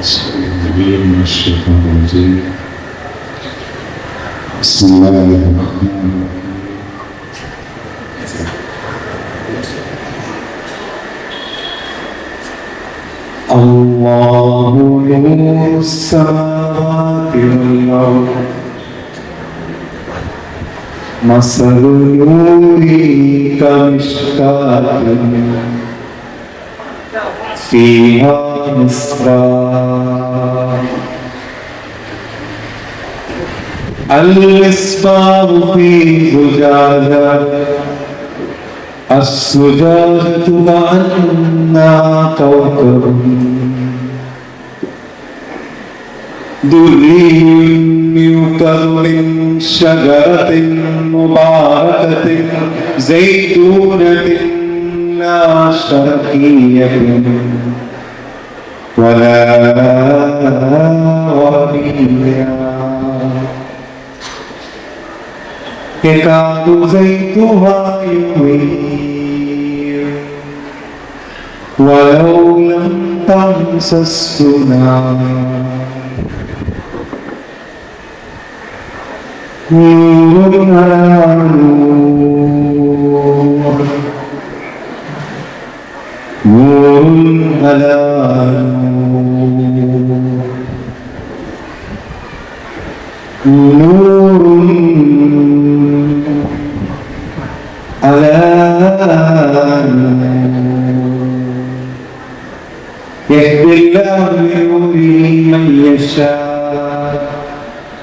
من الشيطان الرجيم بسم الله الرحمن الرحيم الله نور السماوات والأرض مثل نوره كمشكاة فيها مصباح المصباح في زجاجة الزجاجة كأنها كوكب دري يوقد من شجرة مباركة زيتونة لا شرقية ولا غربية يكاد زيتها يضيء ولو لم تمسسه نار نور على نور نور على نور على يهدي الله لنوره من يشاء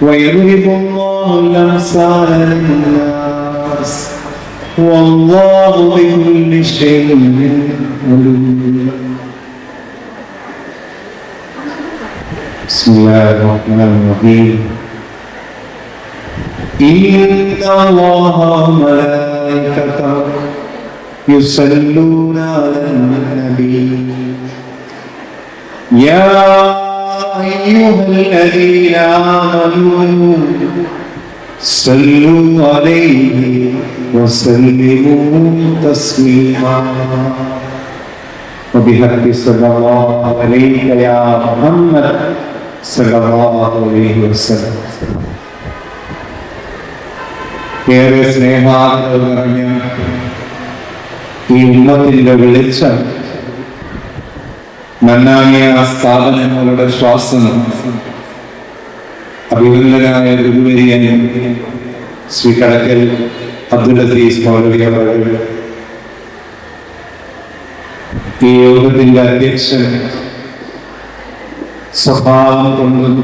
ويضرب الله الأمثال للناس والله بكل شيء عليم. بسم الله الرحمن الرحيم إن الله وملائكته يصلون على النبي يا أيها الذين آمنوا صلوا عليه وسلموا تسليما وبحق صلى الله عليك يا محمد صلى الله عليه وسلم. ഏറെ സ്നേഹാദരവ് നിറഞ്ഞ ഈ ഉമ്മത്തിന്റെ വെളിച്ചം മന്നാനിയ സ്ഥാപനങ്ങളുടെ ശ്വാസം അഭിനന്ദനായ ഗുരുവര്യൻ ശ്രീ കടക്കൽ അബ്ദുൽ അസീസ് മൗലവി അവர்கள், ഈ യോഗത്തിന്റെ അധ്യക്ഷൻ സ്വഭാവം കൊണ്ടും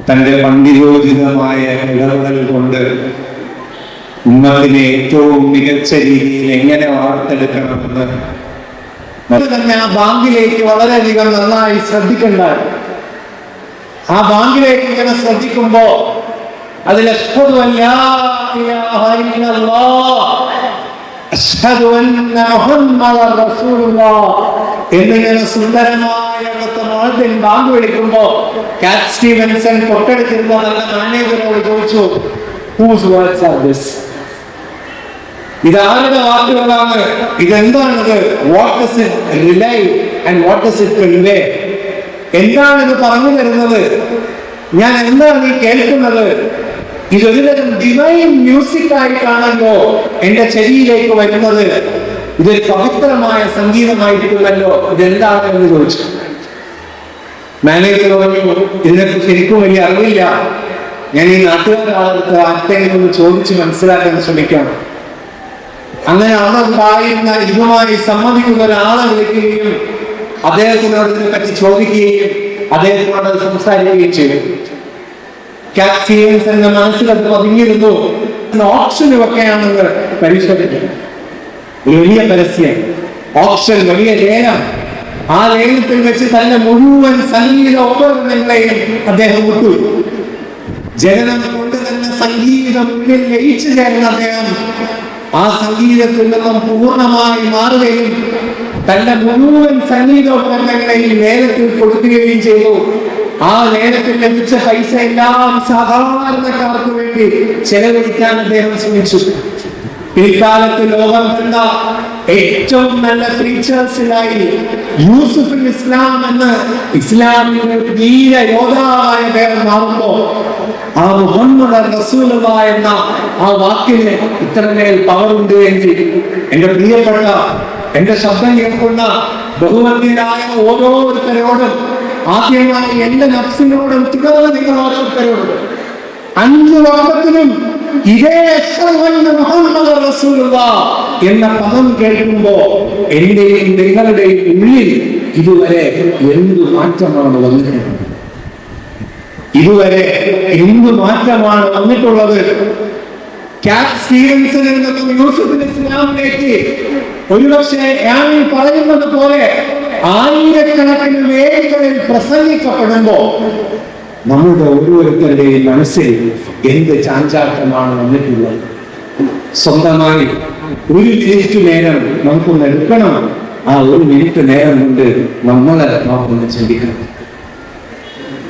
തന്റെ പണ്ഡിതോചിതമായ ഇടപെടൽ കൊണ്ട് ഉമ്മത്തിനെ ഏറ്റവും മികച്ച രീതിയിൽ എങ്ങനെ വാർത്തെടുക്കണമെന്ന് തന്നെ ആ ബാങ്കിലേക്ക് വളരെയധികം നന്നായി ശ്രദ്ധിക്കേണ്ടത്. ആ ബാങ്കിലേക്ക് ഇങ്ങനെ ശ്രദ്ധിക്കുമ്പോ അതിൽ അശ്ഹദു അല്ലാ ഇലാഹ ഇല്ലല്ലാഹ് അശ്ഹദു അന്ന മുഹമ്മദർ റസൂലുള്ളാഹ് എന്നിങ്ങനെ സുന്ദരമായ ബാങ്ക് വിളിക്കുമ്പോ കാറ്റ് സ്റ്റീവൻസൺ തൊട്ടടുത്തിരുന്ന നല്ല മാനേജറോട് ചോദിച്ചു, ഹൂസ് വേർഡ്സ് ആർ ദിസ്? ഇതാരുടെ വാക്കുകളാണ്? ഇതെന്താണിത്? What does it rely and what does it convey? എന്താണ് ഇത് പറഞ്ഞു തരുന്നത്? ഞാൻ എന്താണ് ഈ കേൾക്കുന്നത്? ഇതൊരുതരം ഡിവൈൻ മ്യൂസിക് ആയിട്ടാണല്ലോ എന്റെ ചെവിയിലേക്ക് വരുന്നത്. ഇതൊരു പവിത്രമായ സംഗീതമായിരിക്കുമല്ലോ. ഇതെന്താണ് എന്ന് ചോദിച്ചു. മാനേജർ പറഞ്ഞു, ഇതിനെക്കുറിച്ച് എനിക്കും വലിയ അറിവില്ല, ഞാൻ ഈ നാട്ടുകാരുടെ ആർക്കെങ്കിലും ഒന്ന് ചോദിച്ച് മനസ്സിലാക്കാൻ ശ്രമിക്കാം. അങ്ങനെ അന്നുണ്ടായിരുന്ന ഇതുമായി സമ്മതിക്കുന്ന ഒരാളെ വിളിക്കുകയും അദ്ദേഹത്തിനോട് ഇതിനെപ്പറ്റി ചോദിക്കുകയും അദ്ദേഹത്തിനോട് സംസാരിക്കുകയും ചെയ്തു. കാറ്റ് സ്റ്റീവൻസന്റെ മനസ്സിലത് പതിഞ്ഞിരുന്നു. ഓപ്ഷന് വെക്കുകയാണെന്ന് പരിശോധിക്കും. വലിയ പരസ്യം, ഓപ്ഷൻ, വലിയ ലേലം. ആ ലേലത്തിൽ വെച്ച് തന്റെ മുഴുവൻ സംഗീത ഉപകരണങ്ങളെയും അദ്ദേഹം വിട്ടു. ജനനം കൊണ്ട് തന്നെ സംഗീതം ലയിച്ചു ചേർന്ന അദ്ദേഹം ആ സംഗീതത്തിൽ നിന്നും പൂർണ്ണമായി മാറുകയും തന്റെ മുഴുവൻ സംഗീതോപകരണങ്ങളെയും ലേലത്തിൽ കൊടുക്കുകയും ചെയ്തു. ആ ലേലത്തിൽ ലഭിച്ച പൈസ എല്ലാം സാധാരണക്കാർക്ക് വേണ്ടി ചെലവഴിക്കാൻ അദ്ദേഹം ശ്രമിച്ചു. പിൽക്കാലത്ത് ലോകം കണ്ട ഏറ്റവും നല്ല ടീച്ചേഴ്സിലായി യൂസുഫ് ഇസ്ലാം എന്ന് ഇസ്ലാമിന്റെ ധീര യോദ്ധാവായ പേർ മാറുമ്പോ ആ മുഹമ്മദ് റസൂലുള്ളാഹ് എന്ന ആ വാക്കിന് ഇത്രമേൽ പവറുണ്ട് എങ്കിൽ എന്റെ പ്രിയപ്പെട്ട എന്റെ ശബ്ദം കേൾക്കുന്ന ബഹുവന്യരായ ഓരോരുത്തരോടും ആദ്യമായി എന്റെ നഫ്സിനോടും തുടർന്ന് നിങ്ങൾ ഓരോരുത്തരോടും 5 വക്തത്തിലും ഇതേ മുഹമ്മദ് റസൂലുള്ളാഹ് എന്ന പദം കേൾക്കുമ്പോ എന്റെയും നിങ്ങളുടെയും ഉള്ളിൽ ഇതുവരെ എന്ത് മാറ്റമാണ് വന്നിട്ടുള്ളത്? ഇതുവരെ എന്ത് മാറ്റമാണ് വന്നിട്ടുള്ളത്? കാറ്റ് സ്റ്റീവൻസണിൽ നിന്നും യൂസുഫ് ഇസ്ലാമിലേക്ക് ഒരുപക്ഷെ ഞാൻ പറയുന്നത് പോലെ ആയിരക്കണക്കിന് വേദികളിൽ പ്രസംഗിക്കപ്പെടുമ്പോ നമ്മുടെ ഓരോരുത്തരുടെയും മനസ്സിൽ എന്ത് ചാഞ്ചാട്ടമാണ് വന്നിട്ടുള്ളത്? സ്വന്തമായി 1 മിനിറ്റ് നേരം നമുക്കൊന്ന് എടുക്കണം. ആ 1 മിനിറ്റ് നേരം കൊണ്ട് നമ്മളെ നമുക്കൊന്ന് ചിന്തിക്കണം.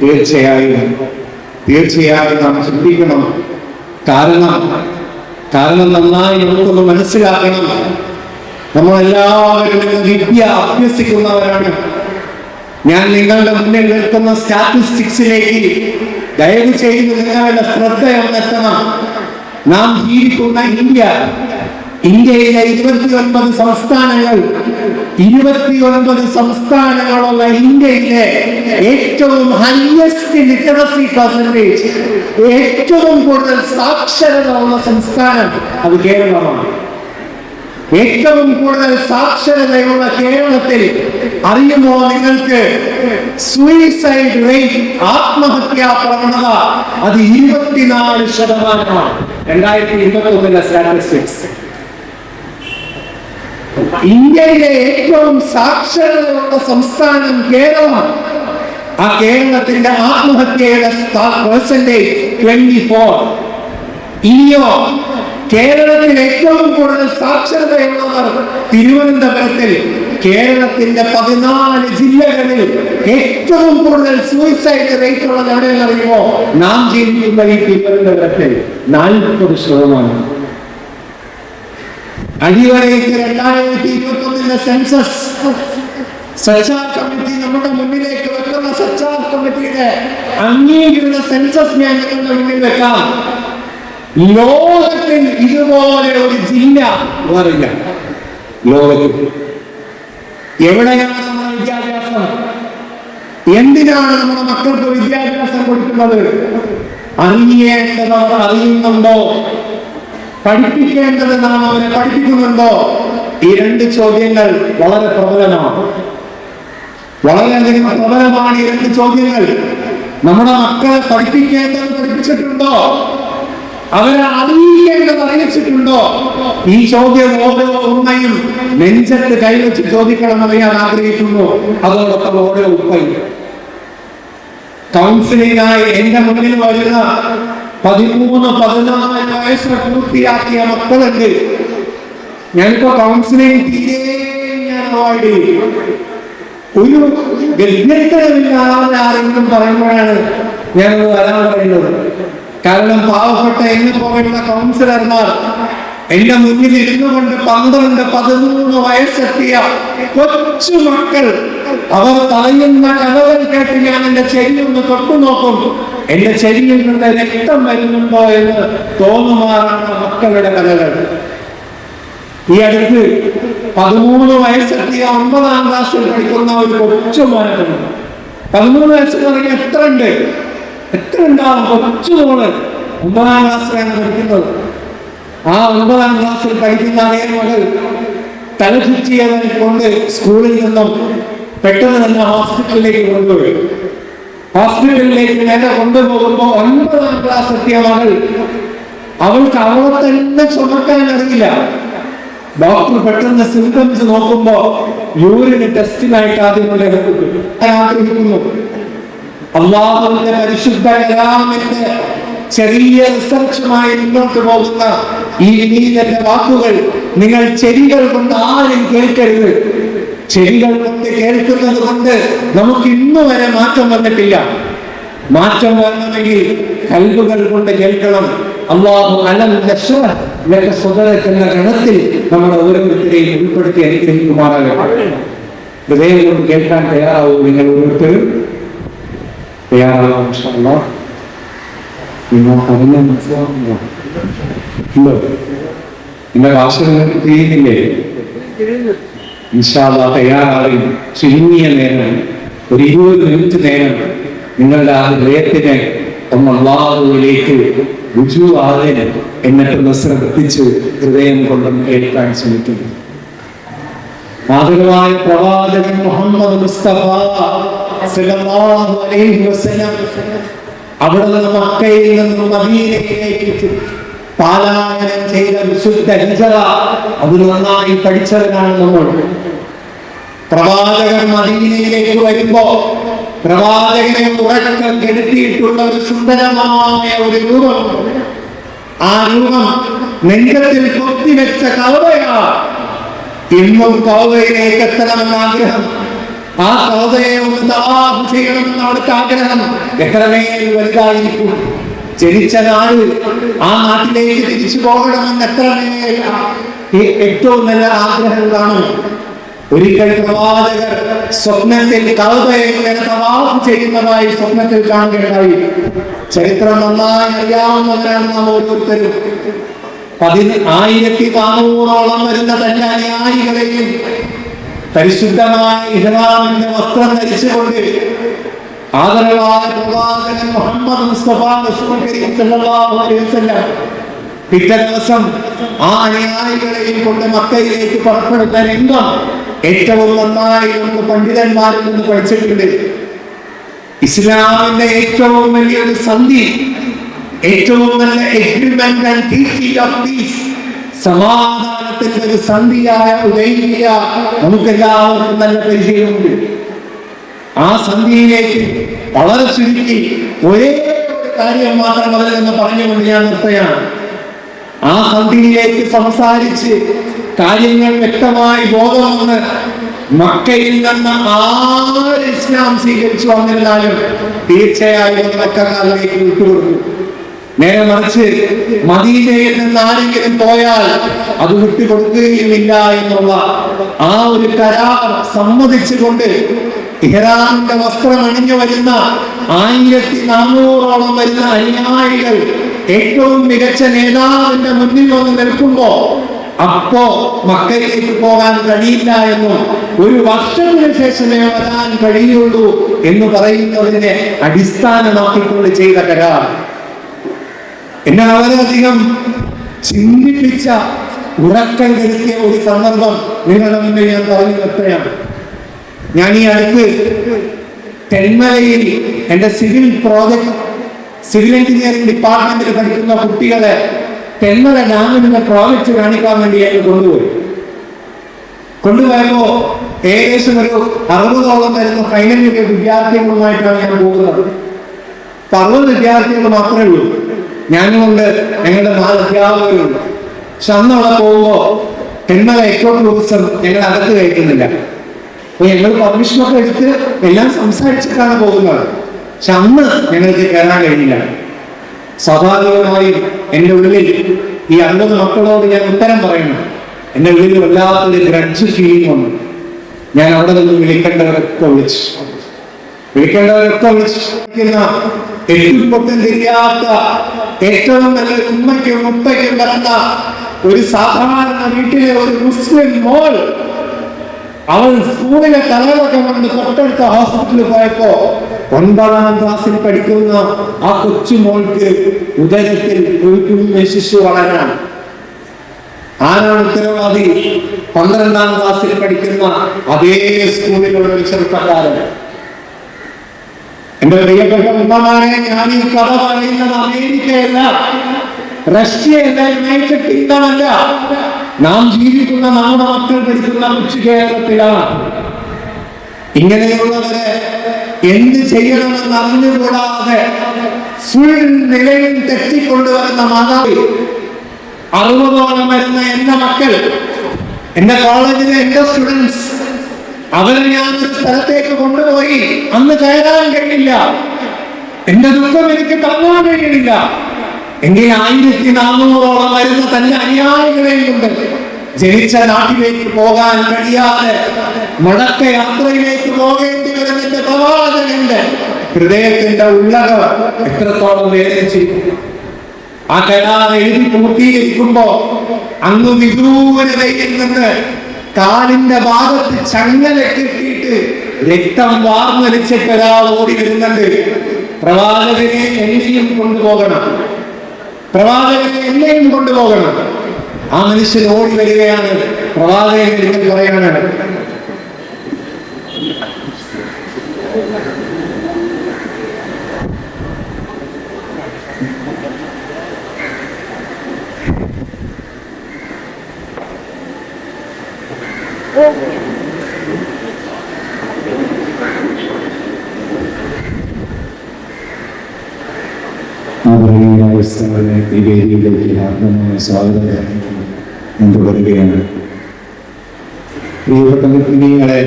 തീർച്ചയായും നാം ചിന്തിക്കണം. കാരണം നന്നായി നമുക്കൊന്ന് മനസ്സിലാക്കണം. നമ്മളെല്ലാവരും വിദ്യ അഭ്യസിക്കുന്നവരാണ്. ഞാൻ നിങ്ങളുടെ മുന്നിൽ നിൽക്കുന്ന സ്റ്റാറ്റിസ്റ്റിക്സിലേക്ക് ദയവ് ചെയ്ത് നിങ്ങളുടെ ശ്രദ്ധയൊന്നെത്തണം. നാം ജീവിക്കുന്ന ഇന്ത്യയിലെ 29 സംസ്ഥാനങ്ങൾ 29 സംസ്ഥാനങ്ങളുള്ള ഇന്ത്യയിലെ ഏറ്റവും ഹയസ്റ്റ് ലിറ്ററസി പെർസെന്റേജ്, ഏറ്റവും കൂടുതൽ സാക്ഷരത ഉള്ള സംസ്ഥാനം അത് കേരളമാണ്. ഏറ്റവും കൂടുതൽ സാക്ഷരതയുള്ള കേരളത്തിൽ അറിയുമോ നിങ്ങൾക്ക്? സൂയിസൈഡ് റേറ്റ്, ആത്മഹത്യാ പ്രവണത അത് 24%. 2021 സ്റ്റാറ്റിസ്റ്റിക്സ്. ഇന്ത്യയിലെ ഏറ്റവും സാക്ഷരതയുള്ള സംസ്ഥാനം കേരളമാണ്. ആ കേരളത്തിന്റെ ആത്മഹത്യയുടെ പെർസെന്റേജ് 24. ഇനിയോ കേരളത്തിൽ ഏറ്റവും കൂടുതൽ സാക്ഷരതയുള്ളവർ തിരുവനന്തപുരത്തിൽ. കേരളത്തിന്റെ 14 ജില്ലകളിൽ ഏറ്റവും കൂടുതൽ സൂയിസൈഡ് റേറ്റ് ഉള്ളത് എവിടെയെന്ന് അറിയുമോ? നാം ജീവിക്കുന്ന ഈ തിരുവനന്തപുരത്തിൽ 40%. അടിവരയിട്ട് 2021 സെൻസസ് സച്ചാർ കമ്മിറ്റി നമ്മുടെ മുന്നിലേക്ക് വെക്കുന്ന സച്ചാർ കമ്മിറ്റിയുടെ അംഗീകൃത സെൻസസ് ഞാൻ നിങ്ങളുടെ മുന്നിൽ വെക്കാം. ലോകത്തിൽ ഇതുപോലെ ഒരു ജില്ല വേറില്ല. ലോകത്തിൽ എവിടെയാണ് നമ്മുടെ വിദ്യാഭ്യാസം? എന്തിനാണ് നമ്മുടെ മക്കൾക്ക് വിദ്യാഭ്യാസം കൊടുക്കുന്നത്? അറിയേണ്ടത് അറിയുന്നുണ്ടോ? പഠിപ്പിക്കേണ്ടത് നാം അവരെ പഠിപ്പിക്കുന്നുണ്ടോ? ഈ 2 ചോദ്യങ്ങൾ വളരെ പ്രബലമാണ്. വളരെയധികം പ്രബലമാണ് ഈ 2 ചോദ്യങ്ങൾ. നമ്മുടെ മക്കളെ പഠിപ്പിക്കേണ്ടത് പഠിപ്പിച്ചിട്ടുണ്ടോ? അവരെ അറിയിക്കേണ്ടത് അറിയിച്ചിട്ടുണ്ടോ? ഈ ചോദ്യം ഓരോ ഉമ്മയും നെഞ്ചത്ത് കൈവച്ച് ചോദിക്കണമെന്ന് ഞാൻ ആഗ്രഹിക്കുന്നു. അതോടൊപ്പം ഓരോ ഉപ്പയും കൗൺസിലിംഗായി എന്റെ മുന്നിൽ വരുന്ന 13-14 വയസ്സ് പൂർത്തിയാക്കിയ മക്കളുണ്ട്. ഞാനിപ്പോ കൗൺസിലിംഗ് തീരെ ഞാൻ അവോയ്ഡ് ചെയ്യും. ഒരു ഗദ്യത്തരമില്ലാതെ ആരെങ്കിലും പറയുമ്പോഴാണ് ഞാനത് വരാൻ പറയുന്നത്. കാരണം പാവപ്പെട്ട എന്നെ പോലെയുള്ള കൗൺസിലർമാർ എന്റെ മുന്നിൽ ഇരുന്നു കൊണ്ട് 12-13 വയസ്സെത്തിയ കൊച്ചു മക്കൾ അവർ പറയുന്ന കഥകൾ കേട്ട് ഞാൻ എന്റെ ചെവിയൊന്ന് തൊട്ടു നോക്കും. എന്റെ ചെവിയിൽ നിന്ന് രക്തം വരുന്നുണ്ടോ എന്ന് തോന്നുമാറാണ് മക്കളുടെ കഥകൾ. ഈ അടുത്ത് 13 വയസ്സെത്തിയ 9ാം ക്ലാസ്സിൽ പഠിക്കുന്ന ഒരു കൊച്ചു മോനുണ്ട്. 13 വയസ്സ് പറഞ്ഞാൽ എത്ര ഉണ്ടാവും? കൊച്ചു മോള് 9ാം ക്ലാസ്സിലാണ് പഠിക്കുന്നത്. ആ 9ാം ക്ലാസ്സിൽ പഠിക്കുന്ന അതേ മകൾ തലചുറ്റിയവനെ കൊണ്ട് സ്കൂളിൽ നിന്നും പെട്ടെന്ന് തന്നെ ഹോസ്പിറ്റലിലേക്ക് കൊണ്ടുപോയി. ഹോസ്പിറ്റലിലേക്ക് നേരെ കൊണ്ടുപോകുമ്പോ 9ാം ക്ലാസ് എത്തിയ മകൾ അവൾക്ക് അവളെ തന്നെ ചുമക്കാൻ അറിയില്ല. ഡോക്ടർ പെട്ടെന്ന് സിംറ്റംസ് നോക്കുമ്പോ യൂറിന് ടെസ്റ്റിനായിട്ട് ആദ്യം ആഗ്രഹിക്കുന്നു. അല്ലാഹുവിന്റെ പരിശുദ്ധ കലാമിന്റെ ചെറിയ റിസർച്ചുമായി മുന്നോട്ട് പോകുന്ന ഈ വിനീതന്റെ വാക്കുകൾ നിങ്ങൾ ചെവികൾ കൊണ്ട് ആരും കേൾക്കരുത്. ചെവികൾ കൊണ്ട് കേൾക്കുന്നത് കൊണ്ട് നമുക്ക് ഇന്നു വരെ മാറ്റം വന്നിട്ടില്ല. മാറ്റം വരണമെങ്കിൽ കൽബുകൾ കൊണ്ട് കേൾക്കണം. അല്ലാഹു അലം നശ്റഹ് ലക സദറക എന്ന ഗണത്തിൽ നമ്മൾ ഓരോരുത്തരെയും ഉൾപ്പെടുത്തി അനുഗ്രഹിക്കുമാറാകട്ടെ. ഹൃദയം കൊണ്ട് കേൾക്കാൻ തയ്യാറാവും നിങ്ങൾ ഓരോരുത്തരും? തയ്യാറാവും ഇൻഷാ അല്ലാഹ്. നിങ്ങൾ പറഞ്ഞ മനസ്സിലാവുമോ? നിന്റെ ഭാഷ നിങ്ങൾക്ക് തിരിയുന്നില്ലേ? ഇൻഷാ അല്ലാഹ് തയ്യാറായി ചുരുങ്ങിയ നേരം, ഒരു 20 മിനിറ്റ് നേരം നിങ്ങളുടെ ആ ഹൃദയത്തിനെ ഒന്ന് അല്ലാഹുവിലേക്ക് രുജുവാതെ എന്നിട്ടൊന്ന് ശ്രദ്ധിച്ച് ഹൃദയം കൊണ്ടൊന്ന് കേൾക്കാൻ ശ്രമിക്കുന്നു. മാതൃകമായ പ്രവാചകൻ മുഹമ്മദ് മുസ്തഫ സല്ലല്ലാഹു അലൈഹി വസല്ലം അവിടെ നിന്ന് മക്കയിൽ നിന്നും മദീനയിലേക്ക് പാലായനം ചെയ്ത വിശുദ്ധ ഹിജ്റ അത് നന്നായി പഠിച്ചവരാണ് നമ്മൾ. പ്രവാചകൻ മദീനയിലേക്ക് വരുമ്പോ പ്രവാചകനെ ഉറക്കം കെടുത്തിയിട്ടുള്ള ഒരു സുന്ദരമായ ഒരു രൂപം, ആ രൂപം നെഞ്ചത്തിൽ കൊത്തിവെച്ച കഅബയാ. ഇന്നും കഅബയിലേക്ക് എത്തണമെന്ന ആഗ്രഹം, ആ കഅബയെ ഒന്ന് തവാഫ് ചെയ്യണമെന്ന അവിടുത്തെ ആഗ്രഹം എത്രമേൽ വലുതായിരിക്കും. ജനിച്ച നാട്, ആ നാട്ടിലേക്ക് തിരിച്ചു പോകണമെന്ന് എത്രമേൽ ഏറ്റവും നല്ല ആഗ്രഹം കാണും. ഒരിക്കൽ പ്രവാചകർ സ്വപ്നത്തിൽ കഅബയെ തവാഫ് ചെയ്യുന്നതായി സ്വപ്നത്തിൽ കാണുകയുണ്ടായി. ചരിത്രം നന്നായി അറിയാവുന്നവരാണ് നാം ഓരോരുത്തരും. 1400 വരുന്ന തന്റെ അനുയായികളെയും പരിശുദ്ധമായ ഇഹ്റാമിന്റെ വസ്ത്രം ധരിച്ചുകൊണ്ട് ആദരവായ പ്രവാചകൻ മുഹമ്മദ് മുസ്തഫ സല്ലല്ലാഹു അലൈഹി വസല്ലം പിറ്റേ ദിവസം ആ അനുയായികളെയും കൊണ്ട് മക്കയിലേക്ക് പുറപ്പെടുന്ന രംഗം ഏറ്റവും നന്നായി നമ്മൾ പണ്ഡിതന്മാരിൽ നിന്ന് പഠിച്ചിട്ടുണ്ട്. ഇസ്ലാമിന്റെ ഏറ്റവും വലിയൊരു സന്ധി, ഏറ്റവും നല്ല agreement and treaty of peace, സമാധാനത്തിന്റെ ഒരു സന്ധിയായ ഹുദൈബിയ നമുക്ക് എല്ലാവർക്കും നല്ല പരിചയമുണ്ട്. ആ സന്ധിയിലേക്ക് വളരെ ചുരുക്കി ഒരേ ഒരു കാര്യം മാത്രം അതിൽ നിന്ന് പറഞ്ഞുകൊണ്ട് ഞാൻ നിർത്തുകയാണ്. ആ സന്ധിയിലേക്ക് സംസാരിച്ച് കാര്യങ്ങൾ വ്യക്തമായി ബോധം വന്ന് മക്കയിൽ നിന്ന് ആര് ഇസ്ലാം സ്വീകരിച്ചു വന്നിരുന്നാലും തീർച്ചയായും മക്കക്കാരിലേക്ക് വിട്ടുകൊടുക്കും. നേരെ മറിച്ച് മദീനയിൽ നിന്ന് ആരെങ്കിലും പോയാൽ അത് വിട്ടുകൊടുക്കുകയുമില്ല എന്നുള്ള ആ ഒരു കരാർ സമ്മതിച്ചുകൊണ്ട് ഇഹ്റാമിന്റെ വസ്ത്രം അണിഞ്ഞു വരുന്ന 1400 വരുന്ന അനുയായികൾ ഏറ്റവും മികച്ച നേതാവിന്റെ മുന്നിൽ വന്ന് നിൽക്കുമ്പോ അപ്പോ മക്കയിലേക്ക് പോകാൻ കഴിയില്ല എന്നും 1 വർഷത്തിന് ശേഷമേ വരാൻ കഴിയുള്ളൂ എന്ന് പറയുന്നതിനെ അടിസ്ഥാനമാക്കിക്കൊണ്ട് ചെയ്ത കരാർ എന്നെ വളരെയധികം ചിന്തിപ്പിച്ച, ഉറക്കം കെടുത്തിയ ഒരു സന്ദർഭം നിങ്ങളുടെ മുന്നിൽ ഞാൻ പറഞ്ഞു നിർത്തുകയാണ്. ഞാൻ ഈ അടുത്ത് തെന്മലയിൽ എൻ്റെ സിവിൽ എഞ്ചിനീയറിംഗ് ഡിപ്പാർട്ട്മെന്റിൽ പഠിക്കുന്ന കുട്ടികളെ തെന്മല ഡാമിന്റെ പ്രോജക്റ്റ് കാണിക്കാൻ വേണ്ടി ഞങ്ങൾ കൊണ്ടുപോയപ്പോ ഏകദേശം ഒരു 60ഓളം വരുന്ന ഫൈനൽ ഇയർ വിദ്യാർത്ഥികളുമായിട്ടാണ് ഞാൻ പോകുന്നത്. 60 വിദ്യാർത്ഥികൾ മാത്രമേ ഉള്ളൂ. ഞാനുകൊണ്ട് ഞങ്ങളുടെ 4 അധ്യാപകരുണ്ട്. പക്ഷെ അന്ന് അവിടെ പോകുമ്പോ തെന്മല എക്കോ ടൂറിസം ഞങ്ങൾ അകത്ത് കയറ്റുന്നില്ല. അപ്പൊ ഞങ്ങൾ പെർമിഷനൊക്കെ എടുത്ത് എല്ലാം സംസാരിച്ചിട്ടാണ് പോകുന്നത്. പക്ഷെ അന്ന് ഞങ്ങൾക്ക് കയറാൻ കഴിഞ്ഞില്ല. സ്വാഭാവികമായും എൻ്റെ ഉള്ളിൽ ഈ 50 മക്കളോട് ഞാൻ ഉത്തരം പറയണം. എൻ്റെ ഉള്ളിൽ വല്ലാത്തൊരു ഗ്രഡ്ജ് ഫീലിംഗ് വന്നു. ഞാൻ അവിടെ നിന്ന് വിളിക്കേണ്ടവരൊക്കെ വിളിക്കുന്ന എട്ടുപൊട്ടും തിരിയാത്ത ഏറ്റവും നല്ലൊരു ഉമ്മയ്ക്കും മുപ്പയ്ക്കും പിറന്ന ഒരു സാധാരണ വീട്ടിലെ ഒരു മുസ്ലിം മോൾ, അവൾ സ്കൂളിലെ തലകളൊക്കെ കൊണ്ട് തൊട്ടടുത്ത ഹോസ്പിറ്റലിൽ പോയപ്പോ 9ാം ക്ലാസ്സിൽ പഠിക്കുന്ന ആ കൊച്ചുമോൾക്ക് ഉദരത്തിൽ ഒരു കുഞ്ഞു ശിശു വളരാൻ ആരാണ് ഉത്തരവാദി? 12ാം ക്ലാസ്സിൽ പഠിക്കുന്ന അതേ സ്കൂളിലുള്ള ഒരു ചെറുപ്പക്കാരൻ. എന്റെ പ്രിയപ്പെട്ട ഉമ്മമാരെ, ഞാൻ ഈ കഥ പറയുന്നത് അമേരിക്കയല്ല, റഷ്യയല്ല, യുണൈറ്റഡ് കിങ്ഡം അല്ല. നാം ജീവിക്കുന്ന നമ്മുടെ മക്കൾ പഠിക്കുന്ന കൊച്ചു കേരളത്തിലാണ്. ഇങ്ങനെയുള്ളവരെ എന്ത് ചെയ്യണമെന്ന് അറിഞ്ഞുകൂടാതെ ഫുൾ നിലയിൽ തെറ്റിക്കൊണ്ടുവരുന്ന മാതാവ് 60ഓളം വരുന്ന എന്റെ മക്കൾ, എന്റെ കോളേജിലെ എന്റെ സ്റ്റുഡൻസ്, അവരെ ഞാൻ ഒരു സ്ഥലത്തേക്ക് കൊണ്ടുപോയി. അന്ന് കയറാൻ കഴിയില്ല. എന്റെ ദുഃഖം എനിക്ക് താങ്ങാൻ കഴിയില്ല. എങ്കിൽ 1400 വരുന്ന തന്റെ അനുയായികളെയും കൊണ്ട് ജനിച്ച നാട്ടിലേക്ക് പോകാൻ കഴിയാതെ മടക്കയാത്രയിലേക്ക് പോകേണ്ടി വരുന്ന പ്രവാചകന്റെ ഹൃദയത്തിന്റെ ഉള്ളക എത്രത്തോളം വേദനിച്ചിരിക്കും. ആ കരാർ എഴുതി പൂർത്തീകരിക്കുമ്പോ അങ്ങ് വിദൂരതയിൽ നിന്ന് കാലിന്റെ ഭാഗത്ത് ചങ്ങല കെട്ടിയിട്ട് രക്തം വാർന്നൊലിച്ചിട്ട് ഒരാൾ ഓടി വരുന്നുണ്ട്. പ്രവാചകനെ എന്നെയും കൊണ്ടുപോകണം, പ്രവാചകനെ എന്നെയും കൊണ്ടുപോകണം. ആ മനുഷ്യൻ ഓടി വരികയാണ്. പ്രവാചകൻ പറയാണ്, തുടരുകയാണ്. പ്രിയപ്പെട്ട മുസ്ലിമീങ്ങളെ,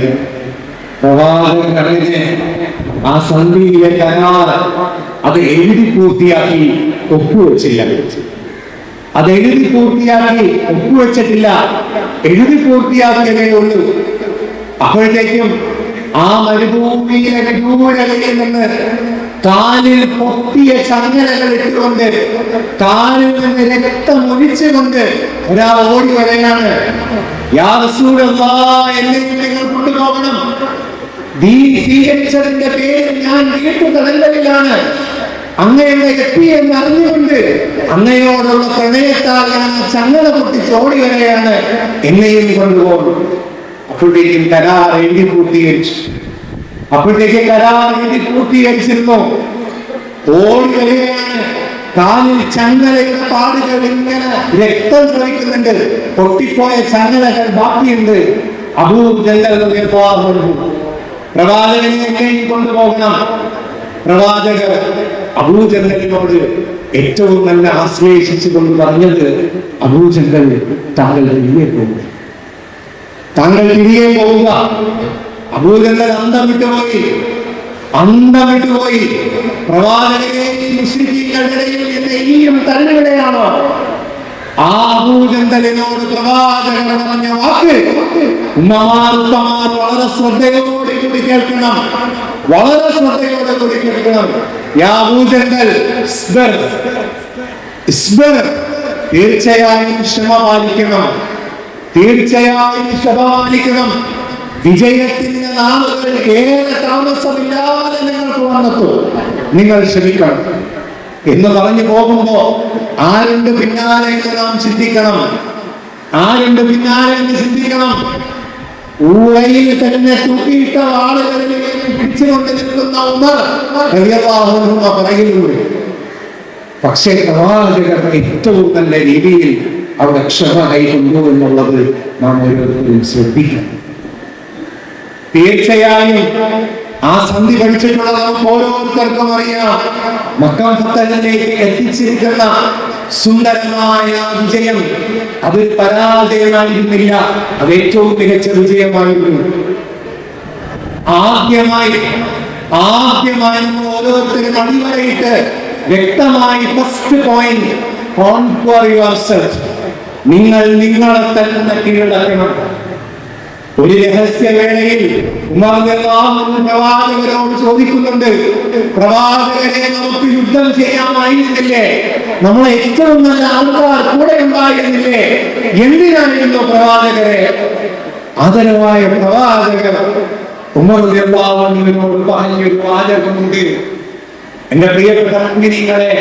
പ്രവാചകനെ ആ സന്ധിയിലെ കരാർ അത് എഴുതി പൂർത്തിയാക്കി ഒപ്പുവെച്ചില്ല. അത് എഴുതി പൂർത്തിയാക്കി ഒപ്പുവെച്ചിട്ടില്ല, എഴുതി പൂർത്തിയാക്കിയതേ ഉള്ളൂ. അപ്പോഴത്തേക്കും ആ മരുഭൂമിയിലെ വിദൂരതയിൽ നിന്ന് കാലിൽ പൊട്ടിയ ചങ്ങലകൾ ഇട്ടുകൊണ്ട് കാലിൽ നിന്ന് രക്തം ഒഴിച്ചുകൊണ്ട് ഒരാൾ ഓടി വരികയാണ്. യാ റസൂലല്ലാഹ്, എന്നെയും നിങ്ങൾ കൊണ്ടുപോകണം. ദീൻ സ്വീകരിച്ചതിന്റെ പേരിൽ ഞാൻ വീട്ടുതടങ്കലിലാണ്. അങ്ങയുടെ എത്തിയെന്ന് അറിഞ്ഞുകൊണ്ട് അങ്ങയോടുള്ള പ്രണയത്താൽ ഞാൻ ചങ്ങല പൊട്ടിച്ച് ഓടി വരികയാണ്. എന്നെയും കൊണ്ടുപോകണം. അപ്പോഴേക്കും കരാർ എഴുതി പൂർത്തീകരിച്ചു. പൂർത്തീകരിച്ചിരുന്നു. ഓടി വരികയാണ്. കാലിൽ ചങ്ങലയുടെ പാടുകൾ ഇങ്ങനെ രക്തം സ്രവിക്കുന്നുണ്ട്. പൊട്ടിപ്പോയ ചങ്ങലകൾ ബാക്കിയുണ്ട്. അബൂ ജഹൽ പ്രവാചകനെ എന്നെയും കൊണ്ടുപോകണം. പ്രവാചകർ അബൂ ജഹലിനോട് ഏറ്റവും നല്ല ആശ്ലേഷിച്ചുകൊണ്ട് പറഞ്ഞത്, അബൂ ജഹൽ, താങ്കൾ തിരികെ പോകുക, താങ്കൾ തിരികെ പോവുക. അബൂ ജഹൽ അന്തം വിട്ടുപോയി. പ്രവാചകനെയും മുസ്ലിമീങ്ങളുടെ ഇടയിൽ എന്നെ ഇനിയും തള്ളിവിടെയാണോ? ആ അബൂ ജഹലിനോട് പ്രവാചകർ പറഞ്ഞ വാക്ക് ഉമ്മമാർ വളരെ ശ്രദ്ധയോടെ കൂടി കേൾക്കണം, വളരെ ശ്രദ്ധയോടെ കൂടി കേൾക്കണം. യാ അബൂ ജഹൽ, തീർച്ചയായും ക്ഷമ പാലിക്കണം, തീർച്ചയായും ക്ഷമ പാലിക്കണം. വിജയത്തിന്റെ നാളുകൾ ഏറെ താമസമില്ലാതെ നിങ്ങൾക്ക് വന്നെത്തും. നിങ്ങൾ ക്ഷമിക്കണം എന്ന് പറഞ്ഞു പോകുമ്പോ ആരുടെ പിന്നാലെ നാം ചിന്തിക്കണം, ആരുടെ പിന്നാലെ ചിന്തിക്കണം. ഊഴയിൽ തന്നെ തൂക്കിയിട്ട ആളുകളിൽ പിടിച്ചുകൊണ്ട് നിൽക്കുന്ന ഉമർ റളിയല്ലാഹു അൻഹു പറയുന്നു. പക്ഷേ പ്രവാചകർ ഏറ്റവും നല്ല രീതിയിൽ അവിടെ ക്ഷമ കൈക്കൊണ്ടു എന്നുള്ളത് നാം ഓരോരുത്തരും ശ്രദ്ധിക്കണം. തീർച്ചയായും ആ സന്ധി പഠിച്ചിട്ടുള്ള നമുക്ക് ഓരോരുത്തർക്കും അറിയാം, മക്ക ഫതഹിലേക്ക് എത്തിച്ചിരിക്കുന്ന സുന്ദരമായ വിജയം അതൊരു പരാജയമായിരുന്നില്ല, അത് ഏറ്റവും മികച്ച വിജയമായിരുന്നു. ആദ്യമായി ഓരോരുത്തരും അടിവരയിട്ട് വ്യക്തമായി ഫസ്റ്റ് പോയിന്റ്, കോൺക്വർ യുവർസെൽഫ്, നിങ്ങൾ നിങ്ങളെ തന്നെ കീഴടക്കണം. ഒരു രഹസ്യവേളയിൽ ഉമർ റളിയല്ലാഹു അൻഹു പ്രവാചകരോട് ചോദിക്കുന്നുണ്ട്, പ്രവാചകരെ, നമുക്ക് യുദ്ധം ചെയ്യാമായിരുന്നില്ലേ? നമ്മളെ ഏറ്റവും നല്ല ആൾക്കാർ കൂടെ ഉണ്ടായിരുന്നില്ലേ? എന്തിനായിരുന്നു പ്രവാചകരെ? ആദരവായ പ്രവാചകർ ഉമർ റളിയല്ലാഹു അൻഹുവിനോട് പറഞ്ഞൊരു വാചകമുണ്ട്. എന്റെ പ്രിയപ്പെട്ട മുഅ്മിനീങ്ങളെ,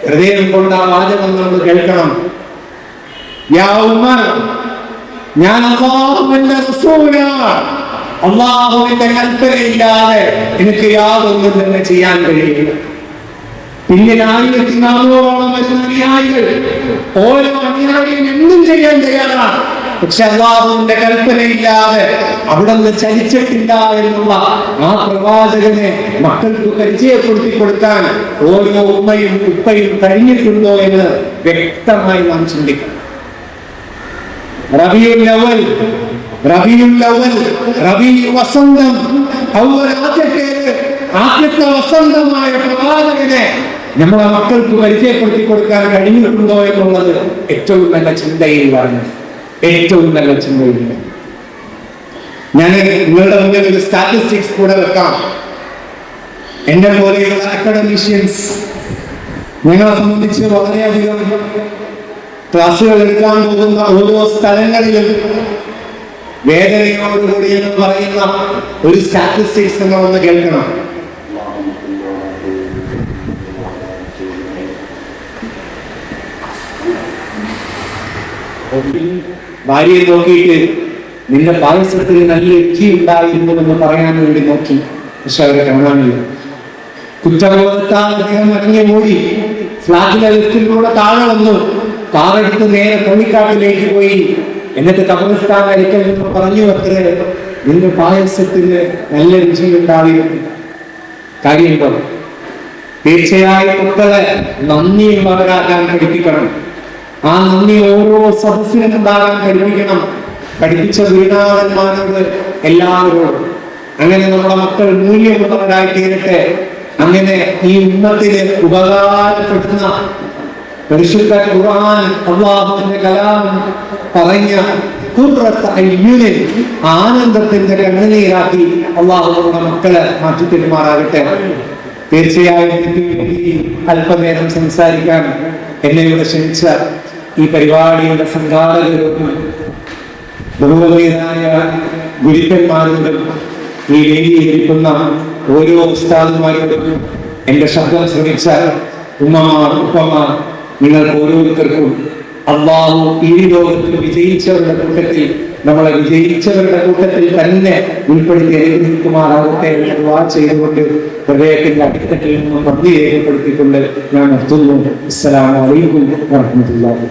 ഹൃദയം കൊണ്ട് ആ വാചകം നമ്മൾ കേൾക്കണം. യാ ഉമർ, ഞാൻ അല്ലാഹുവിന്റെ റസൂലാണ്. അല്ലാഹുവിന്റെ കൽപ്പനയില്ലാതെ എനിക്ക് യാതൊന്നും തന്നെ ചെയ്യാൻ കഴിയില്ല. പിന്നെ 1400 വരുന്ന അനുയായികൾ, ഓരോ അനുയായിയും എന്തും ചെയ്യാൻ തയ്യാറാണ്. പക്ഷെ അല്ലാഹുവിന്റെ കൽപ്പനയില്ലാതെ അവിടെ നിന്ന് ചലിച്ചിട്ടില്ല എന്നുള്ള ആ പ്രവാചകനെ മക്കൾക്ക് പരിചയപ്പെടുത്തി കൊടുക്കാൻ ഓരോ ഉമ്മയും ഉപ്പയും കഴിഞ്ഞിട്ടുണ്ടോ എന്ന് വ്യക്തമായി നാം ചിന്തിക്കണം. റബീഉൽ അവ്വൽ, വസന്തം, ആദ്യത്തെ വസന്തമായ പ്രവാചകനെ നമ്മളെ മക്കൾക്ക് പരിചയപ്പെടുത്തി കൊടുക്കാൻ കഴിഞ്ഞിട്ടുണ്ടോ എന്നുള്ളത് ഏറ്റവും നല്ല ചിന്തയിൽ പറഞ്ഞു. ഏറ്റവും നല്ല ചിന്തയിൽ ഞാൻ നിങ്ങളുടെ മുന്നിൽ ഒരു സ്റ്റാറ്റിസ്റ്റിക്സ് കൂടെ വെക്കാം. എന്നെ പോലെയുള്ള അക്കാഡമിഷ്യൻസ് ഞങ്ങളെ സംബന്ധിച്ച് വളരെയധികം ക്ലാസ്സുകൾ എടുക്കാൻ പോകുന്ന ഓരോ സ്ഥലങ്ങളിലും വേദനയോടുകൂടി എന്ന് പറയുന്ന ഒരു സ്റ്റാറ്റിസ്റ്റിക്സ് നിങ്ങളൊന്ന് കേൾക്കണം. ഭാര്യയെ നോക്കിയിട്ട് നിന്റെ പായസത്തിന് നല്ല രുചി ഉണ്ടായിരുന്നു എന്ന് പറയാൻ വേണ്ടി നോക്കി, പക്ഷെ അവരെ കാണാനില്ല. കുറ്റബോധത്താൽ അദ്ദേഹം ഇറങ്ങി ഓടി ഫ്ലാറ്റിലെ ലിഫ്റ്റിലൂടെ താഴെ വന്നു. കാറെടുത്ത് നേരെ പള്ളിക്കാട്ടിലേക്ക് പോയി. എന്നിട്ട് കബറിസ്ഥാൻ അരിക്കൽ നിന്ന് പറഞ്ഞു അത്രേ, നിന്റെ പായസത്തിന് നല്ല രുചി ഉണ്ടായിരുന്നു. കാര്യമുണ്ടോ? തീർച്ചയായും മക്കളെ നന്ദിയുള്ളവരാകാൻ പഠിപ്പിക്കണം. ആ നന്ദി ഓരോ സദസ്സിനും ഉണ്ടാകാൻ പഠിപ്പിക്കണം. പഠിപ്പിച്ച ഗുരുനാഥന്മാരോട്, എല്ലാവരോടും. അങ്ങനെ നമ്മുടെ മക്കൾ മൂല്യമുള്ളവരായി തീരട്ടെ. അങ്ങനെ ഈ ഉമ്മത്തിന് ഉപകാരപ്പെടുന്ന പരിശുദ്ധ ഖുർആൻ അല്ലാഹുവിന്റെ കലാം പറഞ്ഞ ഖുർറത്ത് അയ്യുനിൻ, ആനന്ദത്തിന്റെ കണ്ണുനീരാക്കി അല്ലാഹു നമ്മുടെ മക്കളെ മാറ്റി തരുമാറാകട്ടെ. തീർച്ചയായും അല്പനേരം സംസാരിക്കാൻ എന്നെ ഇവിടെ ക്ഷണിച്ച ഈ പരിപാടിയുടെ സംഘാടകരോടും ബഹുമാനീയരായ ഗുരുക്കന്മാരോടും ഈ വേദിയിലിരിക്കുന്ന ഓരോ ഉസ്താദുമാരോടും എന്റെ ശബ്ദം ശ്രമിച്ച ഉമ്മമാർ, ഉപ്പമാർ, നിങ്ങൾക്ക് ഓരോരുത്തർക്കും അല്ലാഹു ഈ ലോകത്തിൽ വിജയിച്ചവരുടെ കൂട്ടത്തിൽ, നമ്മളെ വിജയിച്ചവരുടെ കൂട്ടത്തിൽ തന്നെ ഉൾപ്പെടുത്തി അനുഗ്രഹിക്കുമാറാകട്ടെ എന്ന് ദുആ ചെയ്തുകൊണ്ട് ഹൃദയത്തിന്റെ അടിത്തട്ടിൽ നിന്നും നന്ദി രേഖപ്പെടുത്തിക്കൊണ്ട് ഞാൻ നിർത്തുന്നു. അസ്സലാമു അലൈക്കും വറഹ്മത്തുള്ളാഹി.